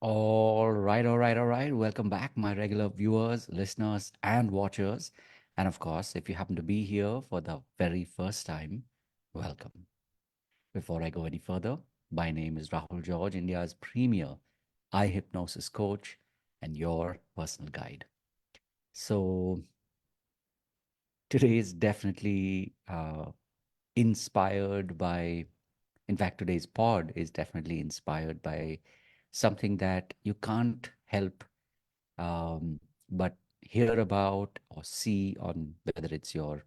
All right. Welcome back, my regular viewers, listeners, and watchers. And of course, if you happen to be here for the very first time, welcome. Before I go any further, my name is Rahul George, India's premier eye hypnosis coach and your personal guide. So today is definitely inspired by, in fact, today's pod is definitely inspired by something that you can't help but hear about or see on whether it's your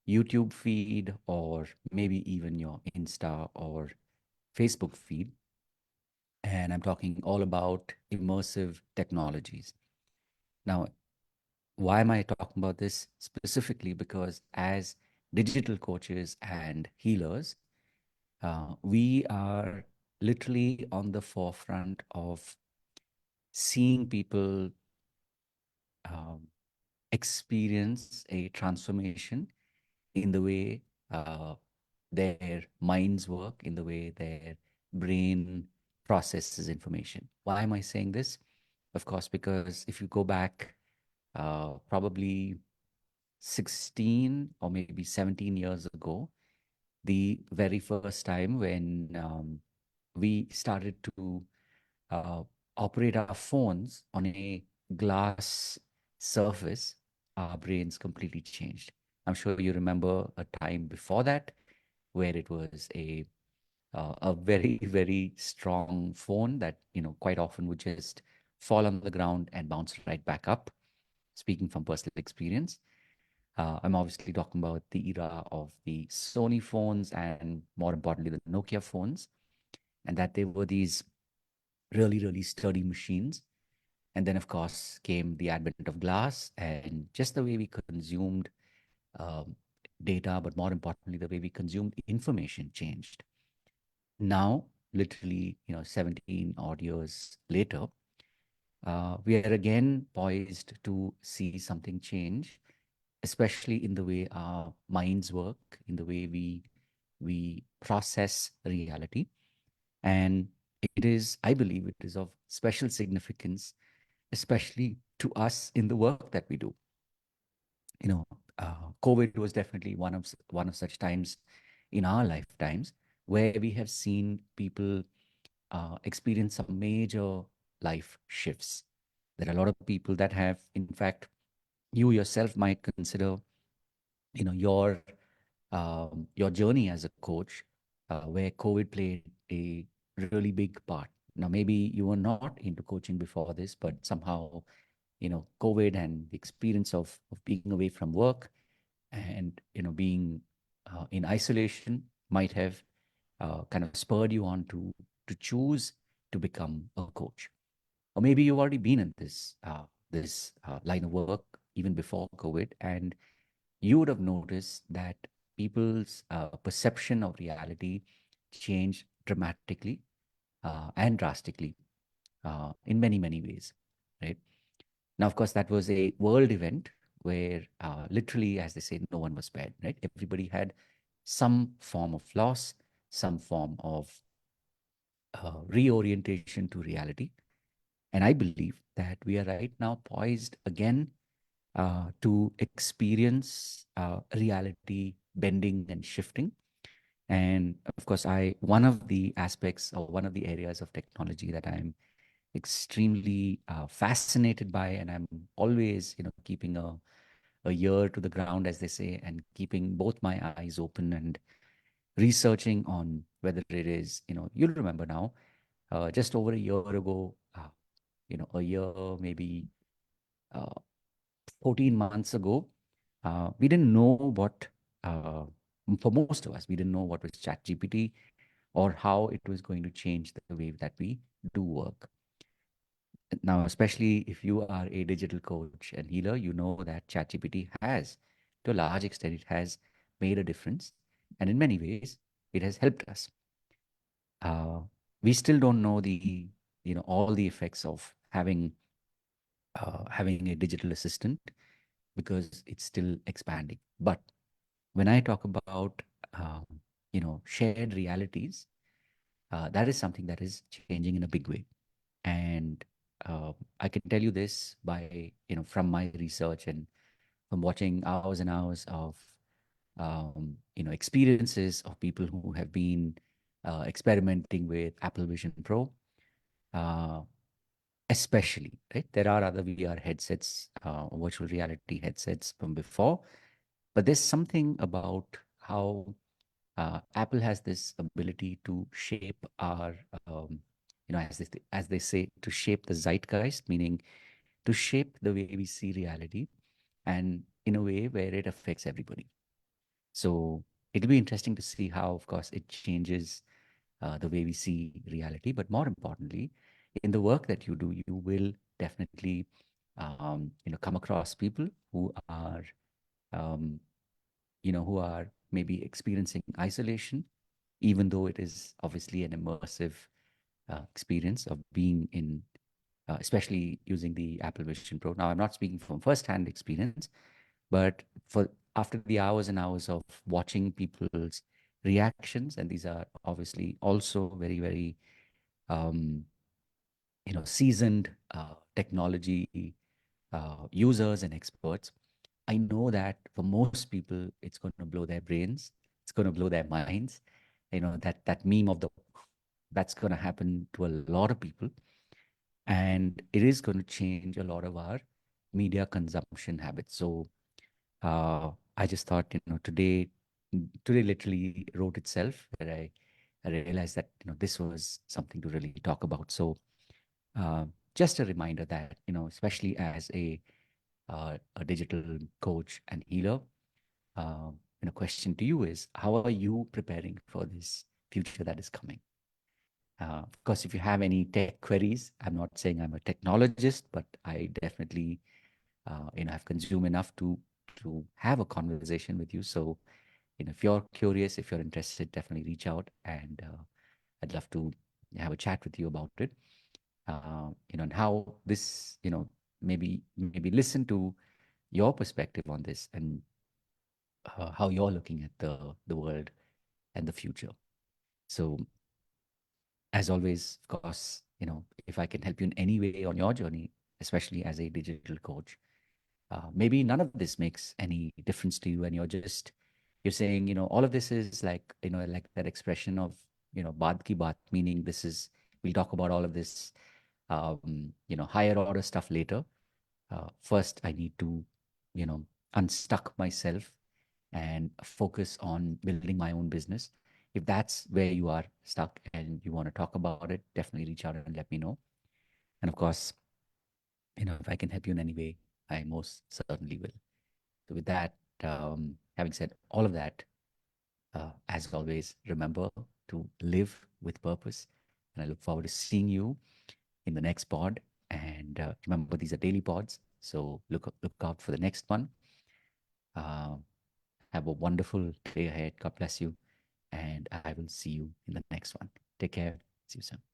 YouTube feed or maybe even your Insta or Facebook feed. And I'm talking all about immersive technologies. Now, why am I talking about this specifically? Because as digital coaches and healers, we are literally on the forefront of seeing people um, experience a transformation in the way their minds work, in the way their brain processes information. Why am I saying this? Of course, because if you go back probably 16 or maybe 17 years ago, the very first time when we started to uh, operate our phones on a glass surface, our brains completely changed. I'm sure you remember a time before that where it was a very very strong phone that quite often would just fall on the ground and bounce right back up. Speaking from personal experience, I'm obviously talking about the era of the Sony phones and more importantly the Nokia phones, and that they were these really really sturdy machines. And then, of course, came the advent of glass and just the way we consumed um, data, but more importantly, the way we consumed information changed. Now, literally, 17 odd years later, we are again poised to see something change, especially in the way our minds work, in the way we process reality. And it is, I believe, it is of special significance, especially to us in the work that we do. You know, COVID was definitely one of such times in our lifetimes where we have seen people experience some major life shifts. There are a lot of people that have, in fact, you yourself might consider, your journey as a coach, where COVID played a really big part. Now, maybe you were not into coaching before this, but somehow COVID and the experience of being away from work and being in isolation might have kind of spurred you on to choose to become a coach. Or maybe you've already been in this line of work even before COVID, and you would have noticed that people's perception of reality changed dramatically and drastically in many many ways, right? Now, of course, that was a world event where literally, as they say, no one was spared, right? Everybody had some form of loss, some form of reorientation to reality. And I believe that we are right now poised again to experience reality bending and shifting. And of course, one of the aspects or one of the areas of technology that I'm extremely fascinated by, and I'm always, keeping a ear to the ground, as they say, and keeping both my eyes open and researching on whether it is, you'll remember now, just over a year ago, a year, maybe uh, 14 months ago, we didn't know what, uh, for most of us, we didn't know what was ChatGPT or how it was going to change the way that we do work. Now, especially if you are a digital coach and healer, you know that ChatGPT has, to a large extent, it has made a difference. And in many ways, it has helped us. Uh, we still don't know all the effects of having a digital assistant because it's still expanding. But when I talk about, um, shared realities, that is something that is changing in a big way. And I can tell you this by, from my research and from watching hours and hours of, experiences of people who have been experimenting with Apple Vision Pro, uh, especially, right? There are other VR headsets, virtual reality headsets from before, but there's something about how Apple has this ability to shape our, as they say, to shape the zeitgeist, meaning to shape the way we see reality, and in a way where it affects everybody. So it'll be interesting to see how, of course, it changes the way we see reality. But more importantly, in the work that you do, you will definitely, come across people um, who are maybe experiencing isolation, even though it is obviously an immersive experience of being in, especially using the Apple Vision Pro. Now, I'm not speaking from first-hand experience, but for after the hours and hours of watching people's reactions, and these are obviously also very, very, um, seasoned technology users and experts. I know that for most people, it's going to blow their brains. It's going to blow their minds. That meme of the that's going to happen to a lot of people, and it is going to change a lot of our media consumption habits. So I just thought, today literally wrote itself, where I realized that this was something to really talk about. So uh, just a reminder that especially as a digital coach and healer, question to you is, how are you preparing for this future that is coming? Of course, if you have any tech queries, I'm not saying I'm a technologist, but I definitely, have consumed enough to have a conversation with you. So, if you're curious, if you're interested, definitely reach out, and I'd love to have a chat with you about it. And how this, maybe listen to your perspective on this, and how you're looking at the world and the future. So, as always, of course, if I can help you in any way on your journey, especially as a digital coach, maybe none of this makes any difference to you, and you're saying, all of this is like, like that expression of, baat ki baat, meaning this is, we'll talk about all of this, higher order stuff later. First, I need to, you know, unstuck myself and focus on building my own business. If that's where you are stuck and you want to talk about it, definitely reach out and let me know. And of course, if I can help you in any way, I most certainly will. So, with that, having said all of that, as always, remember to live with purpose. And I look forward to seeing you in the next pod. And remember, these are daily pods. So look out for the next one. Uh, have a wonderful day ahead. God bless you. And I will see you in the next one. Take care. See you soon.